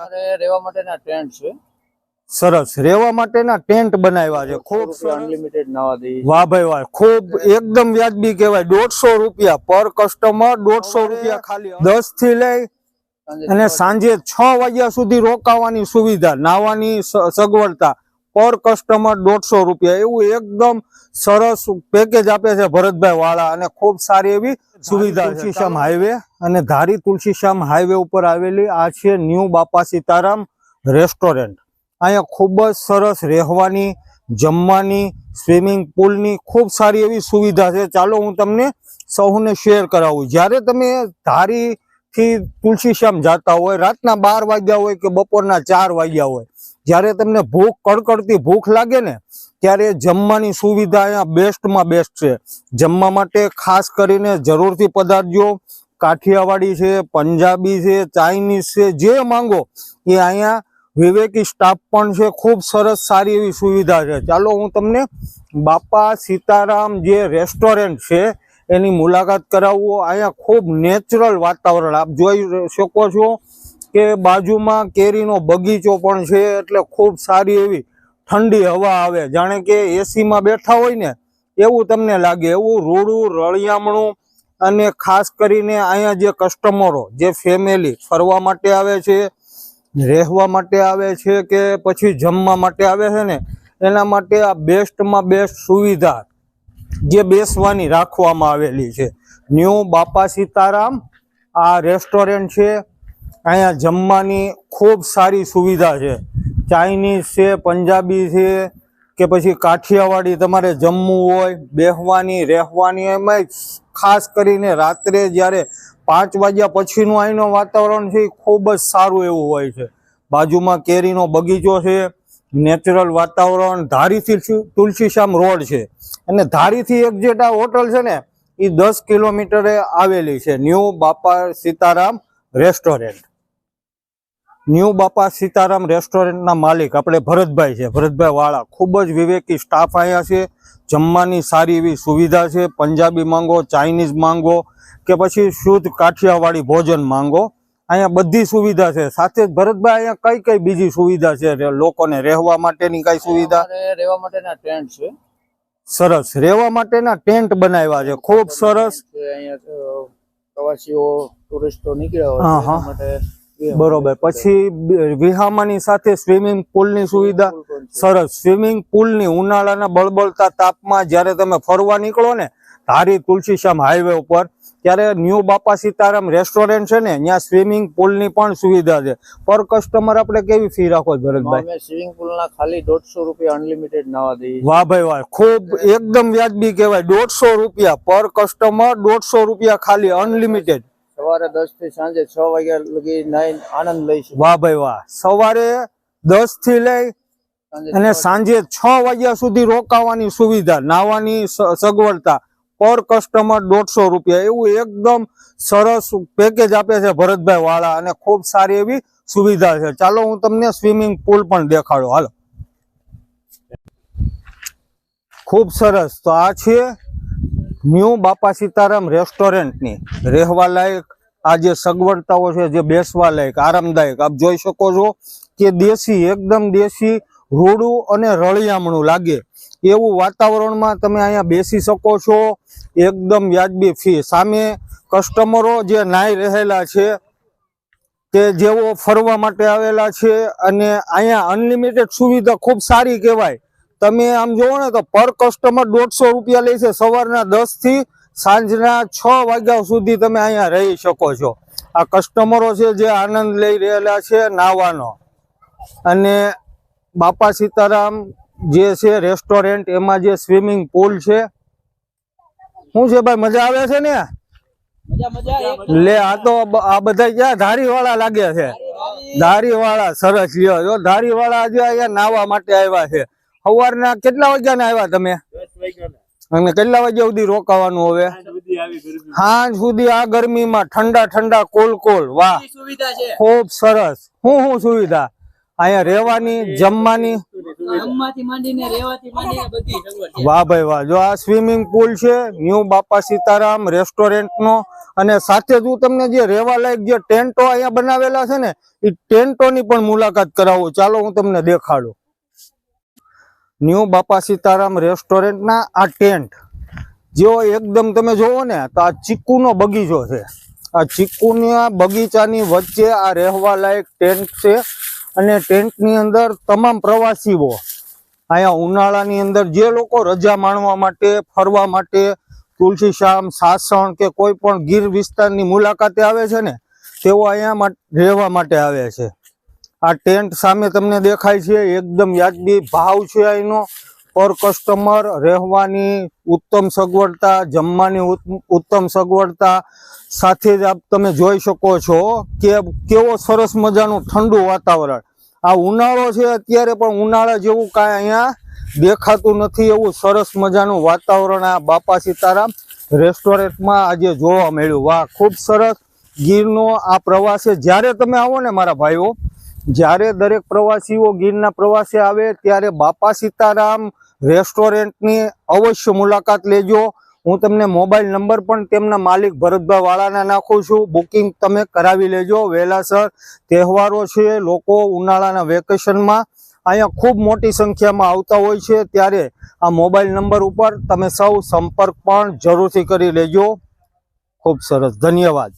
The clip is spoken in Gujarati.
રહેવા માટેના ટેન્ટ છે, સરસ રહેવા માટેના ટેન્ટ બનાવ્યા છે, ખૂબ અનલિમિટેડ નાવા દે. વાહ ભાઈ વાહ, ખૂબ એકદમ વ્યાજબી કહેવાય। 150 રૂપિયા પર કસ્ટમર, 150 રૂપિયા ખાલી 10 થી લઈ અને સાંજે 6 વાગ્યા સુધી રોકાવાની સુવિધા, નાવાની સગવડતા, પર કસ્ટમર 150 રૂપિયા, એવું એકદમ સરસ પેકેજ આપે છે ભરતભાઈ વાળા અને ખૂબ સારી એવી સુવિધા છે। તુલસીશ્યામ હાઈવે અને ધારી તુલસીશ્યામ હાઈવે ઉપર આવેલી આ છે ન્યૂ બાપા સીતારામ રેસ્ટોરન્ટ। અહીંયા ખૂબ જ સરસ રહેવાની, જમવાની, સ્વિમિંગ પુલની ખૂબ સારી એવી સુવિધા છે। ચાલો હું તમને સૌને શેર કરાવું। જ્યારે તમે ધારી થી તુલસીશ્યામ જતા હોય, રાતના 12 વાગ્યા હોય કે બપોરના 4 વાગ્યા હોય, જ્યારે તમને ભૂખ કડકડતી ભૂખ લાગે ને, ત્યારે જમવાની સુવિધા અહીંયા બેસ્ટમાં બેસ્ટ છે। જમવા માટે ખાસ કરીને જરૂરથી પધારજો। કાઠિયાવાડી છે, પંજાબી છે, ચાઇનીઝ છે, જે માંગો એ અહીંયા વિવેકી સ્ટાફ પણ છે। ખૂબ સરસ સારી એવી સુવિધા છે। ચાલો હું તમને બાપા સીતારામ જે રેસ્ટોરન્ટ છે એની મુલાકાત કરાવું। અહીંયા ખૂબ નેચરલ વાતાવરણ આપ જોઈ શકો છો કે બાજુમાં કેરીનો બગીચો પણ છે, એટલે ખૂબ સારી એવી ઠંડી હવા આવે, જાણે કે એસીમાં બેઠા હોય ને એવું તમને લાગે, એવું રૂડું રળિયામણું। અને ખાસ કરીને અહીંયા જે કસ્ટમરો, જે ફેમિલી ફરવા માટે આવે છે, રહેવા માટે આવે છે કે પછી જમવા માટે આવે છે ને, એના માટે આ બેસ્ટમાં બેસ્ટ સુવિધા જે બેસવાની રાખવામાં આવેલી છે। ન્યૂ બાપા સીતારામ આ રેસ્ટોરન્ટ છે। અહીંયા જમવાની ખૂબ સારી સુવિધા છે। ચાઇનીઝ છે, પંજાબી છે કે પછી કાઠિયાવાડી, તમારે જમવું હોય, બેહવાની, રહેવાની, એમાં ખાસ કરીને રાત્રે જ્યારે 5 વાગ્યા પછીનું અહીંનું વાતાવરણ છે એ ખૂબ જ સારું એવું હોય છે। બાજુમાં કેરીનો બગીચો છે, નેચરલ વાતાવરણ, ધારીથી તુલસીશ્યામ રોડ છે અને ધારીથી એક્ઝેક્ટ આ હોટલ છે ને એ 10 કિલોમીટરે આવેલી છે। ન્યૂ બાપા સીતારામ રેસ્ટોરન્ટ। ન્યૂ બાપા સીતારામ રેસ્ટોરન્ટના માલિક આપણે ભરતભાઈ છે, ભરતભાઈ વાળા। ખૂબ જ વિવેકી સ્ટાફ અહીંયા છે, જમવાની સારી એવી સુવિધા છે। પંજાબી માંગો, ચાઇનીઝ માંગો કે પછી શુદ્ધ કાઠિયાવાડી ભોજન માંગો, અહીંયા બધી સુવિધા છે। સાથે જ ભરતભાઈ અહીંયા કઈ કઈ બીજી સુવિધા છે લોકોને રહેવા માટેની? કઈ સુવિધા? રહેવા માટેના ટેન્ટ છે, સરસ રહેવા માટેના ટેન્ટ બનાવ્યા છે, ખૂબ સરસ। અહીંયા પ્રવાસીઓ, ટુરિસ્ટો નીકળ્યા હોય એના માટે બરોબર। પછી વિહામાની સાથે સ્વિમિંગ પુલની સુવિધા, સરસ સ્વિમિંગ પુલની ઉનાળાના બળબળતા તાપમાં જ્યારે તમે ફરવા નીકળો ને ધારી તુલસીશ્યામ હાઈવે ઉપર, ત્યારે ન્યૂ બાપા સીતારામ રેસ્ટોરન્ટ છે ને ત્યાં સ્વિમિંગ પુલની પણ સુવિધા છે। પર કસ્ટમર આપણે કેવી ફી રાખો ભરતભાઈ? અમે સ્વિમિંગ પુલના ખાલી 150 રૂપિયા અનલિમિટેડ નાવા દઈએ। વાહ ભાઈ વાહ, ખૂબ એકદમ વ્યાજબી કહેવાય। 150 રૂપિયા પર કસ્ટમર, 150 રૂપિયા ખાલી અનલિમિટેડ। સવારે 10 થી સાંજે 6 વાગ્યા લગી નાઈ આનંદ લઈ છે। વાહ ભાઈ વાહ, સવારે 10 થી લઈ અને સાંજે 6 વાગ્યા સુધી રોકાવાની સુવિધા, નાવાની સગવડતા, પર કસ્ટમર 150 રૂપિયા, એવું એકદમ સરસ પેકેજ આપે છે ભરતભાઈ વાળા અને ખૂબ સારી એવી સુવિધા છે। ચાલો હું તમને સ્વિમિંગ પુલ પણ દેખાડું, હાલો। ખૂબ સરસ। તો આ છે ન્યૂ બાપા સીતારામ રેસ્ટોરન્ટની રહેવા લાયક આ જે સગવડતાઓ છે, જે બેસવા લાયક, આરામદાયક, આપ જોઈ શકો છો કે દેશી, એકદમ દેશી, રૂડું અને રળિયામણું લાગે એવું વાતાવરણમાં તમે અહીંયા બેસી શકો છો, એકદમ વ્યાજબી ફી। સામે કસ્ટમરો જે નાઈ રહેલા છે કે જેઓ ફરવા માટે આવેલા છે, અને અહીંયા અનલિમિટેડ સુવિધા ખૂબ સારી કહેવાય। તમે આમ જોવો ને તો પર કસ્ટમર 150 રૂપિયા લે છે। સવારના 10 થી સાંજના 6 વાગ્યા સુધી તમે અહીંયા રહી શકો છો। આ કસ્ટમરો છે જે આનંદ લઈ રહેલા છે નાવાનો। અને બાપા સીતારામ જે છે રેસ્ટોરન્ટ, એમાં જે સ્વિમિંગ પુલ છે, શું છે ભાઈ, મજા આવે છે ને? લે આ તો આ બધા ક્યાં ધારી વાળા લાગે છે, ધારી વાળા, સરસ લ્યો જો ધારી વાળા આજે અહીંયા નાવા માટે આવ્યા છે। સવારના કેટલા વાગ્યા આવ્યા તમે? 10 વાગ્યા। અને કેટલા વાગ્યા સુધી રોકાવાનું હવે? સાંજ સુધી આ ગરમીમાં ઠંડા ઠંડા કુલ કુલ। વાહ, ખૂબ સરસ। શું સુવિધા અહીંયા રહેવાની, જમવાની? વાહ ભાઈ વાહ, જો આ સ્વિમિંગ પુલ છે ન્યૂ બાપા સીતારામ રેસ્ટોરન્ટ નો અને સાથે જ હું તમને જે રહેવા લાયક જે ટેન્ટો અહીંયા બનાવેલા છે ને એ ટેન્ટોની પણ મુલાકાત કરાવું. ચાલો હું તમને દેખાડું. ન્યૂ બાપા સીતારામ રેસ્ટોરન્ટના આ ટેન્ટ જો એકદમ તમે જોવો ને તો આ ચીકુનો બગીચો છે. આ ચીકુના બગીચાની વચ્ચે આ રહેવા લાયક ટેન્ટ છે અને ટેન્ટની અંદર તમામ પ્રવાસીઓ અહીંયા ઉનાળાની અંદર જે લોકો રજા માણવા માટે, ફરવા માટે તુલસીશ્યામ, સાસણ કે કોઈ પણ ગીર વિસ્તારની મુલાકાતે આવે છે ને તેઓ અહીંયા રહેવા માટે આવે છે. આ ટેન્ટ સામે તમને દેખાય છે, એકદમ વ્યાજબી ભાવ છે અહીંનો. પર કસ્ટમર રહેવાની ઉત્તમ સગવડતા, જમવાની ઉત્તમ સગવડતા, સાથે જ આપ તમે જોઈ શકો છો કે કેવો સરસ મજાનું ઠંડુ વાતાવરણ. આ ઉનાળો છે અત્યારે, પણ ઉનાળા જેવું કાંઈ અહીંયા દેખાતું નથી, એવું સરસ મજાનું વાતાવરણ આ બાપા સીતારામ રેસ્ટોરન્ટમાં આજે જોવા મળ્યું. વાહ, ખૂબ સરસ. ગીરનો આ પ્રવાસે જ્યારે તમે આવો ને મારા ભાઈઓ, જ્યારે દરેક પ્રવાસીઓ ગીરના પ્રવાસે આવે ત્યારે બાપા સીતારામ રેસ્ટોરન્ટની અવશ્ય મુલાકાત લેજો. હું તમને મોબાઈલ નંબર પણ તેમના માલિક ભરતભાઈ વાળાના નાખું છું. બુકિંગ તમે કરાવી લેજો વહેલાસર. તહેવારો છે, લોકો ઉનાળાના વેકેશનમાં અહીંયા ખૂબ મોટી સંખ્યામાં આવતા હોય છે, ત્યારે આ મોબાઈલ નંબર ઉપર તમે સૌ સંપર્ક પણ જરૂરથી કરી લેજો. ખૂબ સરસ, ધન્યવાદ.